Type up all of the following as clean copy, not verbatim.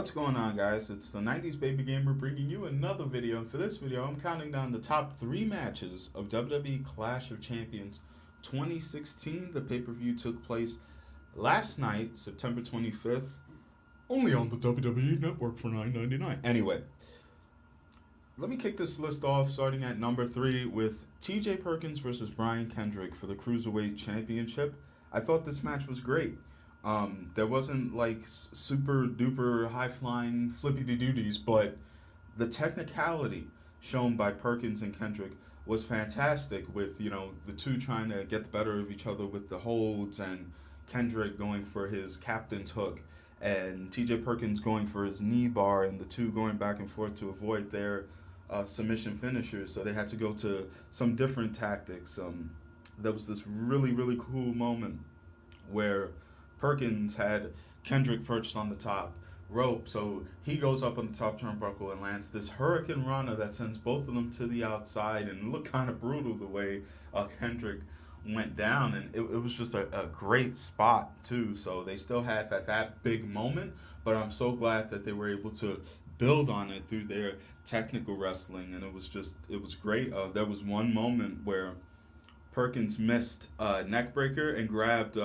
What's going on, guys? It's the 90s Baby Gamer bringing you another video, and for this video I'm counting down the top 3 matches of WWE Clash of Champions 2016. The pay-per-view took place last night, September 25th, only on the WWE Network for $9.99. Anyway, let me kick this list off starting at number 3 with TJ Perkins versus Brian Kendrick for the Cruiserweight Championship. I thought this match was great. There wasn't like super duper high flying flippy doodies, but the technicality shown by Perkins and Kendrick was fantastic, with the two trying to get the better of each other with the holds, and Kendrick going for his captain's hook and TJ Perkins going for his knee bar, and the two going back and forth to avoid their submission finishers. So they had to go to some different tactics. There was this really cool moment where Perkins had Kendrick perched on the top rope, so he goes up on the top turnbuckle and lands this hurricane runner that sends both of them to the outside, and it looked kind of brutal the way Kendrick went down, and it was just a great spot too. So they still had that big moment, but I'm so glad that they were able to build on it through their technical wrestling, and it was great. There was one moment where Perkins missed a neck breaker and grabbed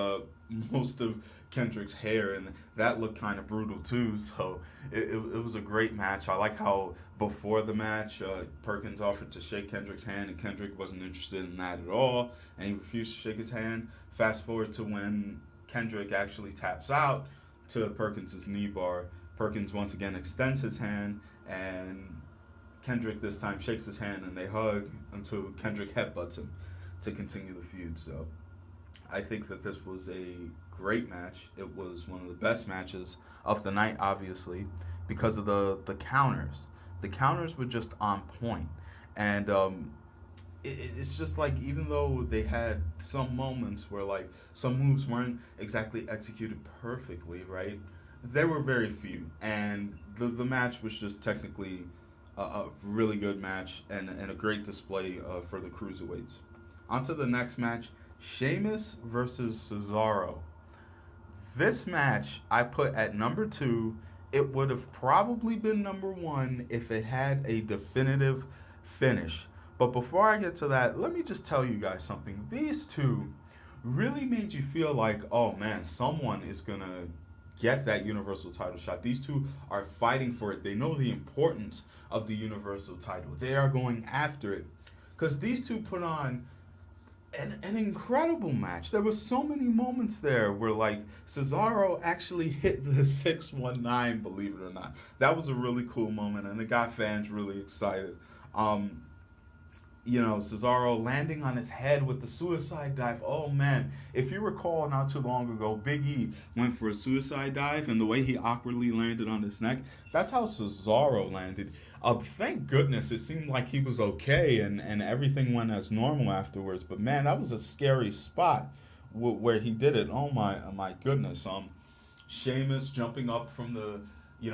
most of Kendrick's hair, and that looked kind of brutal too. So it was a great match. I like how before the match Perkins offered to shake Kendrick's hand, and Kendrick wasn't interested in that at all, and he refused to shake his hand. Fast forward to when Kendrick actually taps out to Perkins's knee bar. Perkins once again extends his hand, and Kendrick this time shakes his hand, and they hug until Kendrick headbutts him to continue the feud. So I think that this was a great match. It was one of the best matches of the night, obviously, because of the counters. The counters were just on point. And it's just like, even though they had some moments where like some moves weren't exactly executed perfectly, right? There were very few. And the match was just technically a really good match, and a great display for the Cruiserweights. On to the next match, Sheamus versus Cesaro. This match I put at number 2. It would have probably been number 1 if it had a definitive finish. But before I get to that, let me just tell you guys something. These two really made you feel like, oh man, someone is going to get that Universal title shot. These two are fighting for it. They know the importance of the Universal title. They are going after it. Because these two put on an incredible match. There were so many moments there where like Cesaro actually hit the 619, believe it or not. That was a really cool moment, and it got fans really excited. Cesaro landing on his head with the suicide dive. Oh man, if you recall, not too long ago, Big E went for a suicide dive, and the way he awkwardly landed on his neck, that's how Cesaro landed. Thank goodness it seemed like he was okay, and everything went as normal afterwards. But man, that was a scary spot where he did it. Oh my goodness. Sheamus jumping up from the,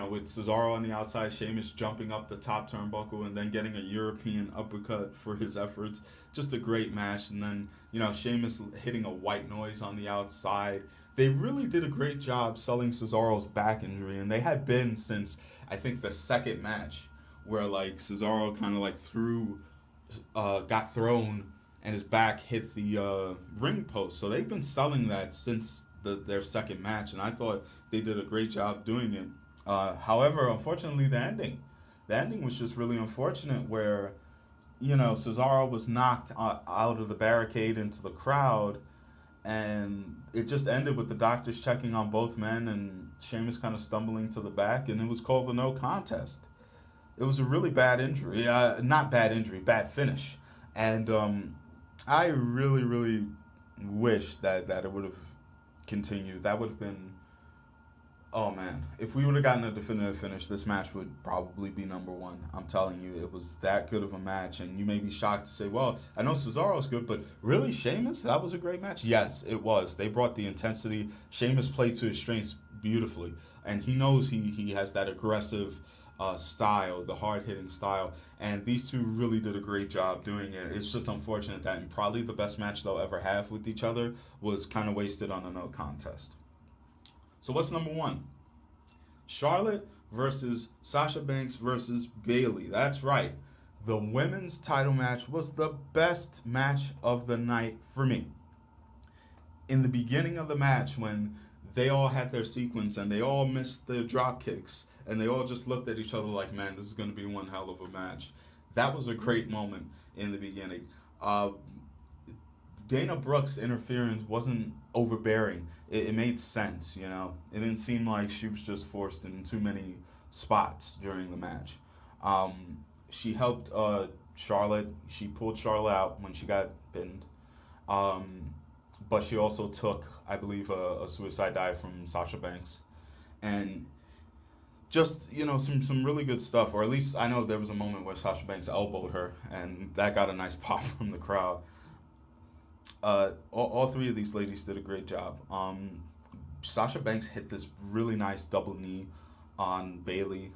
with Cesaro on the outside, Sheamus jumping up the top turnbuckle and then getting a European uppercut for his efforts. Just a great match. And then, Sheamus hitting a white noise on the outside. They really did a great job selling Cesaro's back injury, and they had been since, I think, the second match, where like Cesaro kind of like got thrown and his back hit the ring post. So they've been selling that since their second match, and I thought they did a great job doing it. However, unfortunately, the ending was just really unfortunate, where Cesaro was knocked out of the barricade into the crowd, and it just ended with the doctors checking on both men and Sheamus kind of stumbling to the back, and it was called a no contest. It was a really bad injury. Not bad injury, bad finish. And I really wish that it would have continued. That would have been, oh man, if we would have gotten a definitive finish, this match would probably be number 1. I'm telling you, it was that good of a match. And you may be shocked to say, well, I know Cesaro's good, but really, Sheamus, that was a great match? Yes, it was. They brought the intensity. Sheamus played to his strengths beautifully, and he knows he has that aggressive style, the hard-hitting style, and these two really did a great job doing it. It's just unfortunate that probably the best match they'll ever have with each other was kind of wasted on a no contest. So what's number 1? Charlotte versus Sasha Banks versus Bayley. That's right. The women's title match was the best match of the night for me. In the beginning of the match, when they all had their sequence and they all missed their drop kicks and they all just looked at each other like, man, this is going to be one hell of a match. That was a great moment in the beginning. Dana Brooke's interference wasn't overbearing. It made sense, you know. It didn't seem like she was just forced in too many spots during the match. She helped Charlotte. She pulled Charlotte out when she got pinned. But she also took, I believe, a suicide dive from Sasha Banks. And just, you know, some really good stuff. Or at least I know there was a moment where Sasha Banks elbowed her, and that got a nice pop from the crowd. All three of these ladies did a great job. Sasha Banks hit this really nice double knee on Bayley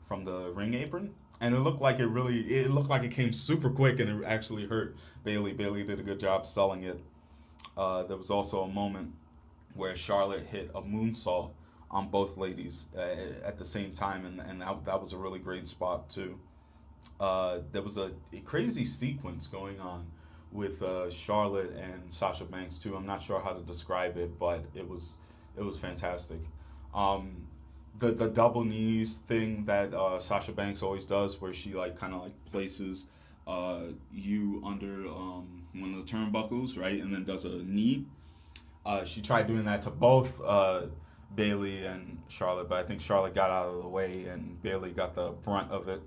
from the ring apron, and it looked like it came super quick, and it actually hurt Bayley. Bayley did a good job selling it. There was also a moment where Charlotte hit a moonsault on both ladies at the same time, and that was a really great spot too. There was a crazy sequence going on with Charlotte and Sasha Banks too. I'm not sure how to describe it, but it was fantastic. The double knees thing that Sasha Banks always does, where she kind of places you under one of the turnbuckles, right, and then does a knee. She tried doing that to both Bayley and Charlotte, but I think Charlotte got out of the way and Bayley got the brunt of it.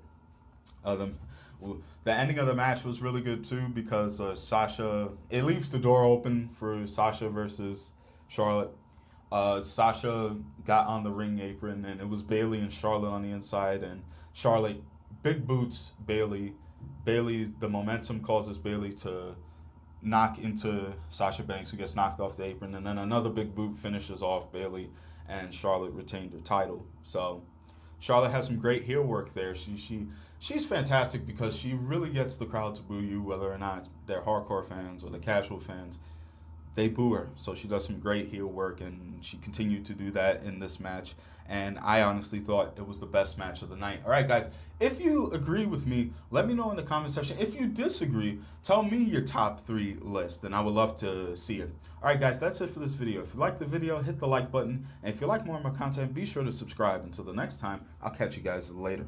The ending of the match was really good too, because Sasha, it leaves the door open for Sasha versus Charlotte. Sasha got on the ring apron, and it was Bayley and Charlotte on the inside, and Charlotte big boots Bayley. The momentum causes Bayley to knock into Sasha Banks, who gets knocked off the apron, and then another big boot finishes off Bayley, and Charlotte retained her title. So Charlotte has some great heel work there. She's fantastic, because she really gets the crowd to boo you, whether or not they're hardcore fans or the casual fans. They boo her. So she does some great heel work, and she continued to do that in this match. And I honestly thought it was the best match of the night. All right, guys, if you agree with me, let me know in the comment section. If you disagree, tell me your top 3 list, and I would love to see it. All right, guys, that's it for this video. If you like the video, hit the like button. And if you like more of my content, be sure to subscribe. Until the next time, I'll catch you guys later.